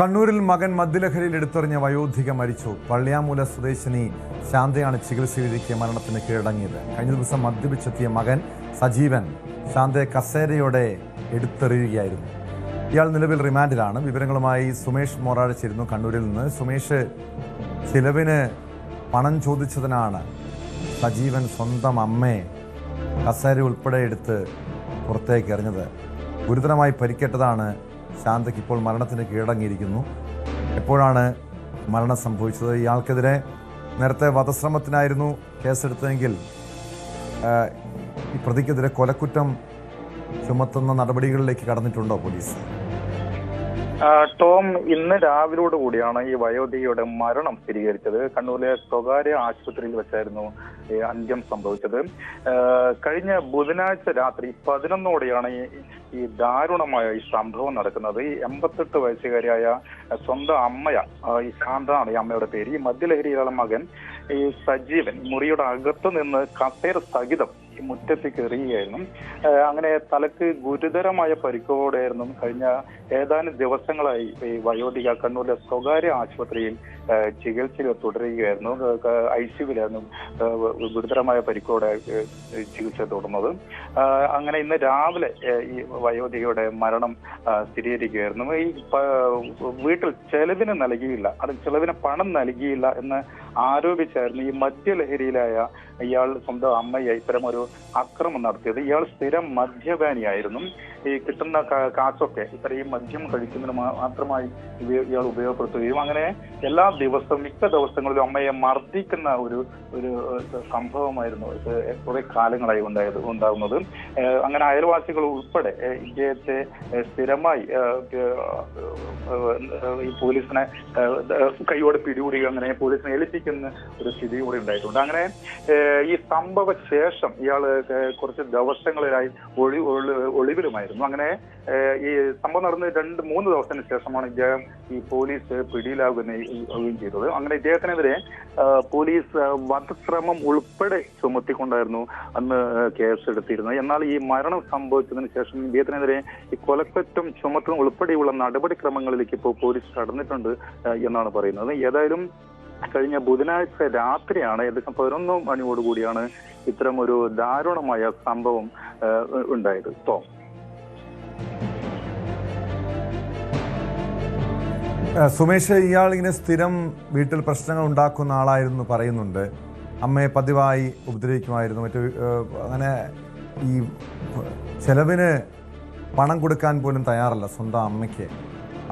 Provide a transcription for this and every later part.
കണ്ണൂരിൽ മകൻ മദ്യലഹരിയിൽ എടുത്തെറിഞ്ഞ വയോധിക മരിച്ചു. പള്ളിയാമൂല സ്വദേശിനി ശാന്തയാണ് ചികിത്സയിലിരിക്കെ മരണത്തിന് കീഴടങ്ങിയത്. കഴിഞ്ഞ ദിവസം മദ്യപിച്ചെത്തിയ മകൻ സജീവൻ ശാന്തയെ കസേരയോടെ എടുത്തെറിയുകയായിരുന്നു. ഇയാൾ നിലവിൽ റിമാൻഡിലാണ്. വിവരങ്ങളുമായി സുമേഷ് മോറാഴ ചേരുന്നു കണ്ണൂരിൽ നിന്ന്. സുമേഷ്, ചിലവിന് പണം ചോദിച്ചതിനാണ് സജീവൻ സ്വന്തം അമ്മയെ കസേര ഉൾപ്പെടെ എടുത്ത് പുറത്തേക്ക് എറിഞ്ഞത്. ഗുരുതരമായി പരിക്കേറ്റതാണ് ശാന്തയ്ക്ക്. ഇപ്പോൾ മരണത്തിന് കീഴടങ്ങിയിരിക്കുന്നു. എപ്പോഴാണ് മരണം സംഭവിച്ചത്? ഇയാൾക്കെതിരെ നേരത്തെ വധശ്രമത്തിനായിരുന്നു കേസെടുത്തതെങ്കിൽ ഈ പ്രതിക്കെതിരെ കൊലക്കുറ്റം ചുമത്തുന്ന നടപടികളിലേക്ക് കടന്നിട്ടുണ്ടോ പോലീസ്? ടോം, ഇന്ന് രാവിലോട് കൂടിയാണ് ഈ വയോധികയുടെ മരണം സ്ഥിരീകരിച്ചത്. കണ്ണൂരിലെ സ്വകാര്യ ആശുപത്രിയിൽ വെച്ചായിരുന്നു അന്ത്യം സംഭവിച്ചത്. കഴിഞ്ഞ ബുധനാഴ്ച രാത്രി 11ഓടെയാണ് ഈ ദാരുണമായ ഈ സംഭവം നടക്കുന്നത്. ഈ 88 വയസ്സുകാരിയായ സ്വന്തം അമ്മയ, ഈ ശാന്താണ് ഈ അമ്മയുടെ പേര്. ഈ മദ്യലഹരിയിലുള്ള മകൻ ഈ സജീവൻ മുറിയുടെ അകത്ത് നിന്ന് കസേര സഹിതം ഈ മുറ്റത്തേക്ക് എറിയുകയായിരുന്നു. അങ്ങനെ തലക്ക് ഗുരുതരമായ പരിക്കോടെയായിരുന്നു കഴിഞ്ഞ ഏതാനും ദിവസങ്ങളായി ഈ വയോധിക കണ്ണൂരിലെ സ്വകാര്യ ആശുപത്രിയിൽ ചികിത്സയിൽ തുടരുകയായിരുന്നു. ICUവിലായിരുന്നു ഗുരുതരമായ പരിക്കോടെ ചികിത്സ തുടർന്നത്. അങ്ങനെ ഇന്ന് രാവിലെ ഈ വയോധികയുടെ മരണം സ്ഥിരീകരിക്കുകയായിരുന്നു. ഈ വീട്ടിൽ ചെലവിന് നൽകിയില്ല, അത് ചെലവിന് പണം നൽകിയില്ല എന്ന് ആരോപിച്ചായിരുന്നു ഈ മദ്യലഹരിയിലായ ഇയാൾ സ്വന്തം അമ്മയെ ഇത്തരം ഒരു അക്രമം നടത്തിയത്. ഇയാൾ സ്ഥിരം മദ്യപാനിയായിരുന്നു. ഈ കിട്ടുന്ന കാശൊക്കെ ഇത്രയും മദ്യം കഴിക്കുന്നതിന് മാത്രമായി ഇയാൾ ഉപയോഗപ്പെടുത്തുകയും അങ്ങനെ എല്ലാ ദിവസവും മിക്ക ദിവസങ്ങളിലും അമ്മയെ മർദ്ദിക്കുന്ന ഒരു സംഭവമായിരുന്നു ഇത് കുറെ കാലങ്ങളായി ഉണ്ടാകുന്നത്. അങ്ങനെ അയൽവാസികൾ ഉൾപ്പെടെ ഇദ്ദേഹത്തെ സ്ഥിരമായി ഈ പോലീസിനെ കൈയോടെ പിടികൂടി അങ്ങനെ പോലീസിനെ ഏൽപ്പിക്കുന്ന ഒരു സ്ഥിതി കൂടി ഉണ്ടായിട്ടുണ്ട്. അങ്ങനെ ഈ സംഭവ ശേഷം ഇയാൾ കുറച്ച് ദിവസങ്ങളിലായി ഒളിവിലുമായിരുന്നു. അങ്ങനെ ഈ സംഭവം നടന്ന് 2-3 ദിവസത്തിന് ശേഷമാണ് ഇദ്ദേഹം ഈ പോലീസ് പിടിയിലാവുകയും ചെയ്തത്. അങ്ങനെ ഇദ്ദേഹത്തിനെതിരെ പോലീസ് വധശ്രമം ഉൾപ്പെടെ ചുമത്തിക്കൊണ്ടായിരുന്നു അന്ന് കേസെടുത്തിരുന്നത്. എന്നാൽ ഈ മരണം സംഭവിച്ചതിന് ശേഷം ഇദ്ദേഹത്തിനെതിരെ ഈ കൊലക്കുറ്റം ചുമത്തുന്ന ഉൾപ്പെടെയുള്ള നടപടിക്രമങ്ങളിലേക്ക് ഇപ്പോൾ പോലീസ് കടന്നിട്ടുണ്ട് എന്നാണ് പറയുന്നത്. ഏതായാലും കഴിഞ്ഞ ബുധനാഴ്ച രാത്രിയാണ്, ഏകദേശം 11 മണിയോടുകൂടിയാണ് ഇത്തരം ഒരു ദാരുണമായ സംഭവം ഉണ്ടായത്. സുമേഷ്, ഇയാൾ ഇങ്ങനെ സ്ഥിരം വീട്ടിൽ പ്രശ്നങ്ങൾ ഉണ്ടാക്കുന്ന ആളായിരുന്നു പറയുന്നുണ്ട്. അമ്മയെ പതിവായി ഉപദ്രവിക്കുമായിരുന്നു. അങ്ങനെ ഈ ചെലവിന് പണം കൊടുക്കാൻ പോലും തയ്യാറല്ല സ്വന്തം അമ്മയ്ക്ക്.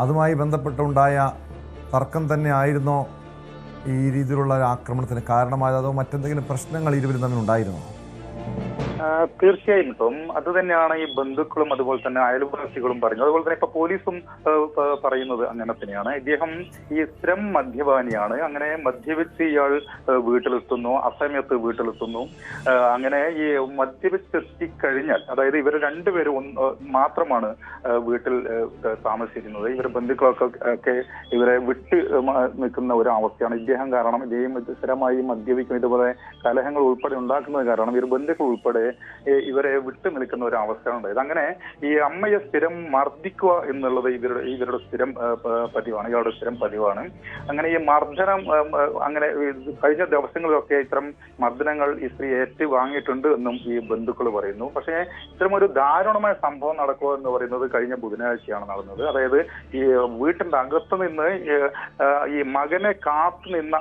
അതുമായി ബന്ധപ്പെട്ടുണ്ടായ തർക്കം തന്നെ ആയിരുന്നോ ഈ രീതിയിലുള്ള ആക്രമണത്തിന് കാരണമായത്, അതോ മറ്റെന്തെങ്കിലും പ്രശ്നങ്ങൾ ഇരുവരും തമ്മിൽ ഉണ്ടായിരുന്നോ? തീർച്ചയായും ഇപ്പം അത് തന്നെയാണ് ഈ ബന്ധുക്കളും അതുപോലെ തന്നെ അയൽവാസികളും പറഞ്ഞത്. അതുപോലെ തന്നെ ഇപ്പൊ പോലീസും പറയുന്നത് അങ്ങനെ തന്നെയാണ്. ഇദ്ദേഹം ഈ സ്ഥിരം മദ്യപാനിയാണ്. അങ്ങനെ മദ്യപിച്ച് ഇയാൾ വീട്ടിലെത്തുന്നു, അസമയത്ത് വീട്ടിലെത്തുന്നു. അങ്ങനെ ഈ മദ്യപിച്ചെത്തിക്കഴിഞ്ഞാൽ, അതായത് ഇവർ രണ്ടുപേരും മാത്രമാണ് വീട്ടിൽ താമസിച്ചിരുന്നത്. ഇവർ ബന്ധുക്കളൊക്കെ ഇവരെ വിട്ട് നിൽക്കുന്ന ഒരു അവസ്ഥയാണ്. ഇദ്ദേഹം കാരണം ഇദ്ദേഹം സ്ഥിരമായി മദ്യപിക്കും, ഇതുപോലെ കലഹങ്ങൾ ഉൾപ്പെടെ ഉണ്ടാക്കുന്നത് കാരണം ഇവർ ബന്ധുക്കൾ ഉൾപ്പെടെ ഇവരെ വിട്ടു നിൽക്കുന്ന ഒരു അവസ്ഥ ഉണ്ടായത്. അങ്ങനെ ഈ അമ്മയെ സ്ഥിരം മർദ്ദിക്കുക എന്നുള്ളത് ഇവരുടെ സ്ഥിരം പതിവാണ്, ഇയാളുടെ സ്ഥിരം പതിവാണ്. അങ്ങനെ ഈ മർദ്ദനം അങ്ങനെ കഴിഞ്ഞ ദിവസങ്ങളിലൊക്കെ ഇത്തരം മർദ്ദനങ്ങൾ ഈ സ്ത്രീ വാങ്ങിയിട്ടുണ്ട് എന്നും ഈ ബന്ധുക്കൾ പറയുന്നു. പക്ഷേ ഇത്തരം ഒരു ദാരുണമായ സംഭവം നടക്കുക എന്ന് പറയുന്നത് കഴിഞ്ഞ ബുധനാഴ്ചയാണ് നടന്നത്. അതായത് ഈ വീട്ടിന്റെ അകത്ത് നിന്ന് ഈ മകനെ കാത്തു നിന്ന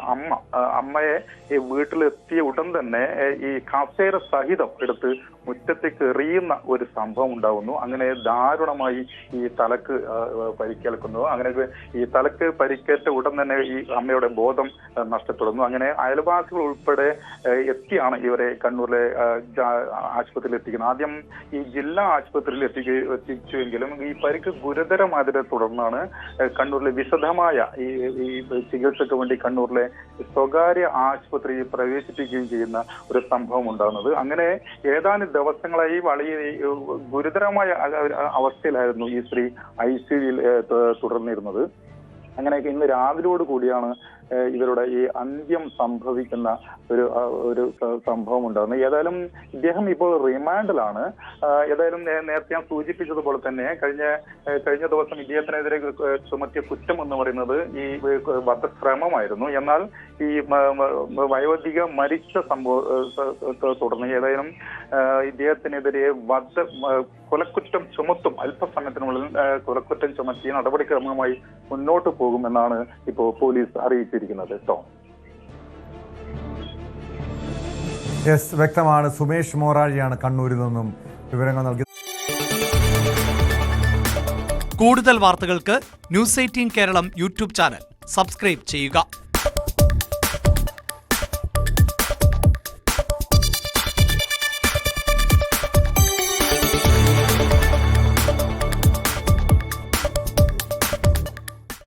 അമ്മയെ ഈ വീട്ടിലെത്തിയ ഉടൻ തന്നെ ഈ കസേര സഹിതം എടുത്ത് മുറ്റത്തേക്ക് എറിയുന്ന ഒരു സംഭവം ഉണ്ടാകുന്നു. അങ്ങനെ ദാരുണമായി ഈ തലക്ക് പരിക്കേൽക്കുന്നു. അങ്ങനെ ഈ തലക്ക് പരിക്കേറ്റ ഉടൻ തന്നെ ഈ അമ്മയുടെ ബോധം നഷ്ടപ്പെടുന്നു. അങ്ങനെ അയൽവാസികൾ ഉൾപ്പെടെ എത്തിയാണ് ഇവരെ കണ്ണൂരിലെ ആശുപത്രിയിൽ എത്തിക്കുന്നത്. ആദ്യം ഈ ജില്ലാ ആശുപത്രിയിൽ എത്തിച്ചുവെങ്കിലും ഈ പരിക്ക് ഗുരുതരമായതിനെ തുടർന്നാണ് കണ്ണൂരിലെ വിശദമായ ഈ ചികിത്സയ്ക്ക് വേണ്ടി കണ്ണൂരിലെ സ്വകാര്യ ആശുപത്രിയിൽ പ്രവേശിപ്പിക്കുകയും ചെയ്യുന്ന ഒരു സംഭവം ഉണ്ടാകുന്നത്. അങ്ങനെ ഏതാനും ദിവസങ്ങളായി വളരെ ഗുരുതരമായ അവസ്ഥയിലായിരുന്നു ഈ സ്ത്രീ ICUവിൽ തുടർന്നിരുന്നത്. അങ്ങനെയൊക്കെ ഇന്ന് രാവിലോട് കൂടിയാണ് ഇവരുടെ ഈ അന്ത്യം സംഭവിക്കുന്ന ഒരു സംഭവം ഉണ്ടാകുന്നത്. ഏതായാലും ഇദ്ദേഹം ഇപ്പോൾ റിമാൻഡിലാണ്. ഏതായാലും നേരത്തെ ഞാൻ സൂചിപ്പിച്ചതുപോലെ തന്നെ കഴിഞ്ഞ ദിവസം ഇദ്ദേഹത്തിനെതിരെ ചുമത്തിയ കുറ്റം എന്ന് പറയുന്നത് ഈ വധശ്രമമായിരുന്നു. എന്നാൽ ഈ വയോധിക മരിച്ച സംഭവത്തെ തുടർന്ന് ഏതായാലും ഇദ്ദേഹത്തിനെതിരെ കൊലക്കുറ്റം ചുമത്തും. അല്പസമയത്തിനുള്ളിൽ കൊലക്കുറ്റം ചുമത്തി നടപടിക്രമമായി മുന്നോട്ട് പോകുമെന്നാണ് ഇപ്പോൾ പോലീസ് അറിയിച്ചിരിക്കുന്നത്. വ്യക്തമാണ്. സുമേഷ് മോറാഴിയാണ് കണ്ണൂരിൽ നിന്നും വിവരങ്ങൾ നൽകി. കൂടുതൽ വാർത്തകൾക്ക് news 18 Keralam YouTube channel subscribe ചെയ്യുക.